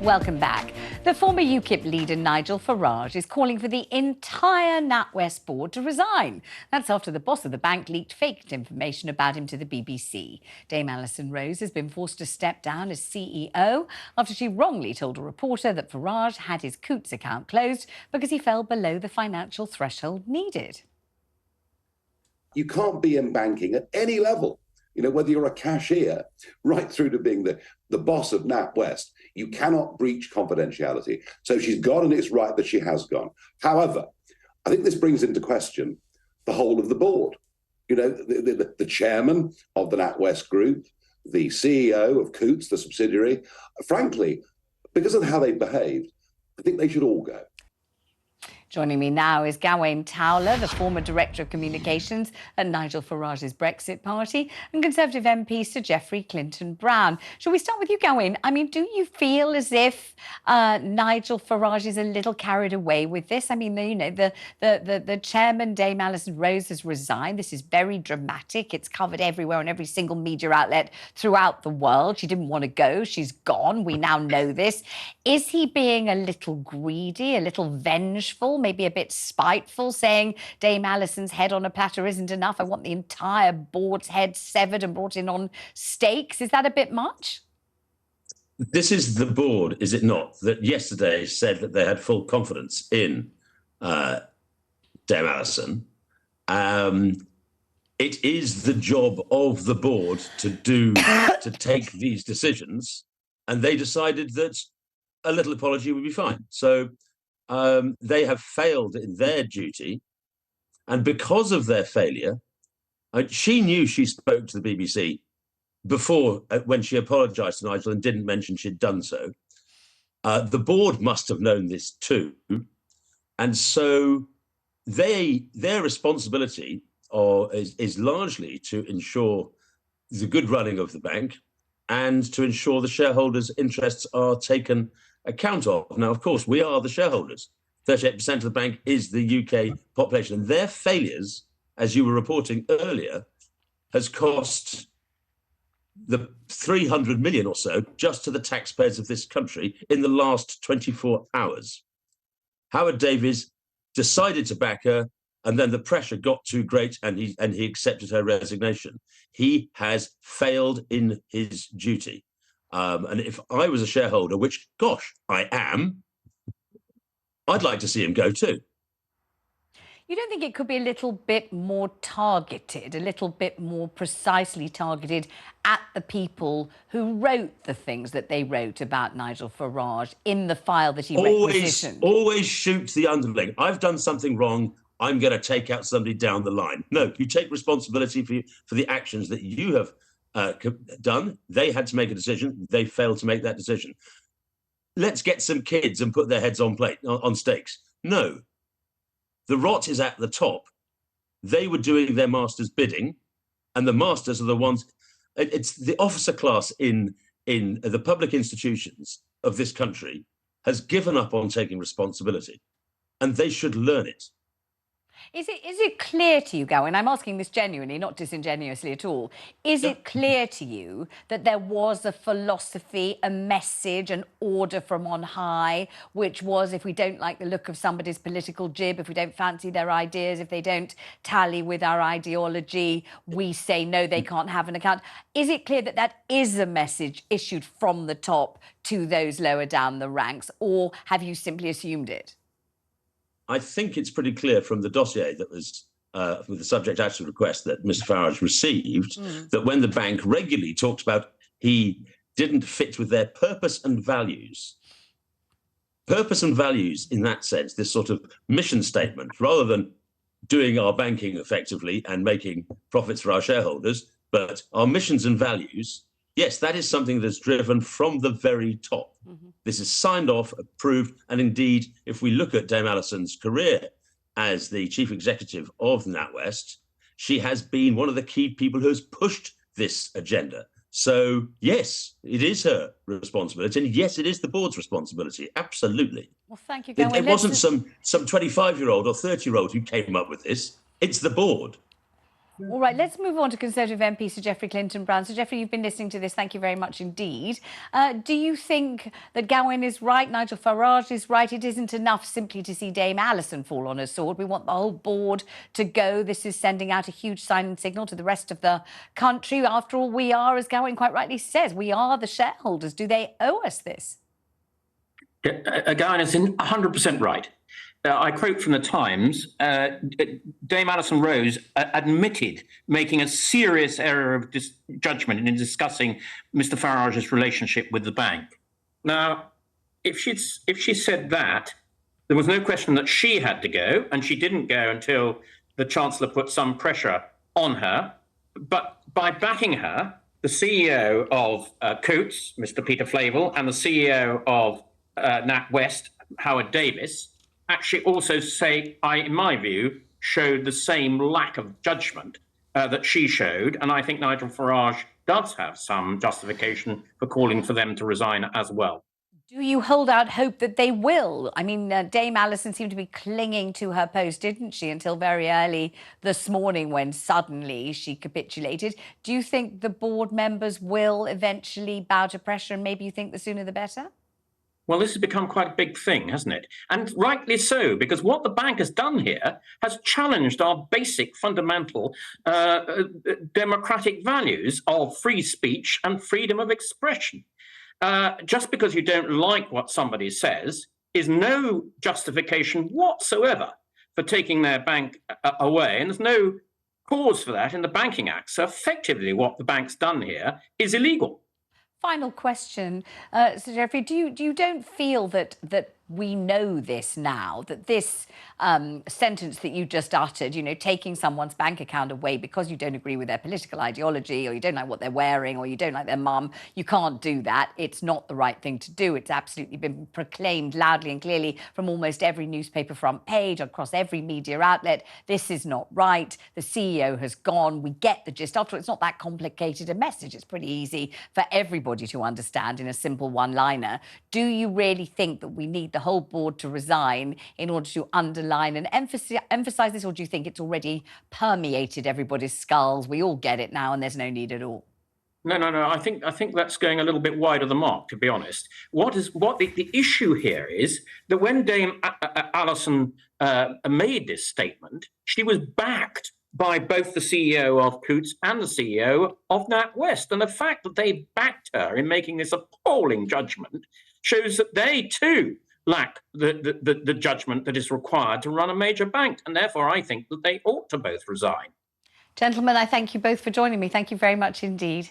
Welcome back. The former UKIP leader Nigel Farage is calling for the entire NatWest board to resign. That's after the boss of the bank leaked fake information about him to the BBC. Dame Alison Rose has been forced to step down as CEO after she wrongly told a reporter that Farage had his Coutts account closed because he fell below the financial threshold needed. You can't be in banking at any level. You know, whether you're a cashier right through to being the boss of NatWest, you cannot breach confidentiality. So she's gone, and it's right that she has gone. However, I think this brings into question the whole of the board. You know, the chairman of the NatWest Group, the CEO of Coutts, the subsidiary. Frankly, because of how they behaved, I think they should all go. Joining me now is Gawain Towler, the former Director of Communications at Nigel Farage's Brexit Party, and Conservative MP Sir Geoffrey Clifton-Brown. Shall we start with you, Gawain? I mean, do you feel as if Nigel Farage is a little carried away with this? I mean, you know, the chairman, Dame Alison Rose, has resigned. This is very dramatic. It's covered everywhere on every single media outlet throughout the world. She didn't want to go. She's gone. We now know this. Is he being a little greedy, a little vengeful, maybe a bit spiteful, saying Dame Alison's head on a platter isn't enough? I want the entire board's head severed and brought in on stakes. Is that a bit much? This is the board, is it not, that yesterday said that they had full confidence in Dame Alison. It is the job of the board to take these decisions, and they decided that a little apology would be fine. So they have failed in their duty, and because of their failure, she knew she spoke to the BBC before when she apologised to Nigel and didn't mention she'd done so. The board must have known this too, and so their responsibility is largely to ensure the good running of the bank and to ensure the shareholders' interests are taken account of. Now, of course, we are the shareholders. 38% of the bank is the UK population. And their failures, as you were reporting earlier, has cost the 300 million or so just to the taxpayers of this country in the last 24 hours. Howard Davies decided to back her, and then the pressure got too great, and he accepted her resignation. He has failed in his duty. And if I was a shareholder, which, gosh, I am, I'd like to see him go too. You don't think it could be a little bit more targeted, a little bit more precisely targeted at the people who wrote the things that they wrote about Nigel Farage in the file that he requisitioned? Always shoot the underling. I've done something wrong. I'm going to take out somebody down the line. No, you take responsibility for the actions that you have done. They had to make a decision. They failed to make that decision. Let's get some kids and put their heads on stakes. No, the rot is at the top. They were doing their master's bidding, and the masters are the ones. It's the officer class in the public institutions of this country has given up on taking responsibility, and they should learn it. Is it clear to you, Gawain, I'm asking this genuinely, not disingenuously at all, is it clear to you that there was a philosophy, a message, an order from on high, which was, if we don't like the look of somebody's political jib, if we don't fancy their ideas, if they don't tally with our ideology, we say, no, they can't have an account? Is it clear that that is a message issued from the top to those lower down the ranks, or have you simply assumed it? I think it's pretty clear from the dossier that was with the subject action request that Mr Farage received that when the bank regularly talked about he didn't fit with their purpose and values. Purpose and values, in that sense, this sort of mission statement, rather than doing our banking effectively and making profits for our shareholders, but our missions and values, yes, that is something that's driven from the very top. This is signed off, approved, and indeed, if we look at Dame Alison's career as the chief executive of NatWest, she has been one of the key people who has pushed this agenda. So, yes, it is her responsibility, and yes, it is the board's responsibility, absolutely. Well, thank you, Gawain. It wasn't some 25-year-old or 30-year-old who came up with this. It's the board. All right, let's move on to Conservative MP Sir Geoffrey Clifton-Brown. Sir Geoffrey, you've been listening to this. Thank you very much indeed. Do you think that Gawain is right, Nigel Farage is right? It isn't enough simply to see Dame Alison fall on her sword. We want the whole board to go. This is sending out a huge sign and signal to the rest of the country. After all, we are, as Gawain quite rightly says, we are the shareholders. Do they owe us this? Gawain is 100% right. I quote from the Times, Dame Alison Rose admitted making a serious error of judgment in discussing Mr Farage's relationship with the bank. Now, if she said that, there was no question that she had to go, and she didn't go until the Chancellor put some pressure on her. But by backing her, the CEO of Coutts, Mr Peter Flavel, and the CEO of NatWest, Howard Davies, actually also in my view, showed the same lack of judgment that she showed. And I think Nigel Farage does have some justification for calling for them to resign as well. Do you hold out hope that they will? I mean, Dame Alison seemed to be clinging to her post, didn't she, until very early this morning when suddenly she capitulated. Do you think the board members will eventually bow to pressure, and maybe you think the sooner the better? Well, this has become quite a big thing, hasn't it? And rightly so, because what the bank has done here has challenged our basic fundamental democratic values of free speech and freedom of expression. Just because you don't like what somebody says is no justification whatsoever for taking their bank away. And there's no cause for that in the Banking Act. So effectively, what the bank's done here is illegal. Final question, Sir Geoffrey, you don't feel that we know this now, that this sentence that you just uttered, you know, taking someone's bank account away because you don't agree with their political ideology, or you don't like what they're wearing, or you don't like their mum, you can't do that. It's not the right thing to do. It's absolutely been proclaimed loudly and clearly from almost every newspaper front page, across every media outlet. This is not right. The CEO has gone. We get the gist. After all, it's not that complicated a message. It's pretty easy for everybody to understand in a simple one-liner. Do you really think that we need the whole board to resign in order to underline and emphasise this, or do you think it's already permeated everybody's skulls? We all get it now and there's no need at all. No. I think that's going a little bit wide of the mark, to be honest. The issue here is that when Dame Alison made this statement, she was backed by both the CEO of Coutts and the CEO of NatWest. And the fact that they backed her in making this appalling judgment shows that they too lack the judgment that is required to run a major bank. And therefore, I think that they ought to both resign. Gentlemen, I thank you both for joining me. Thank you very much indeed.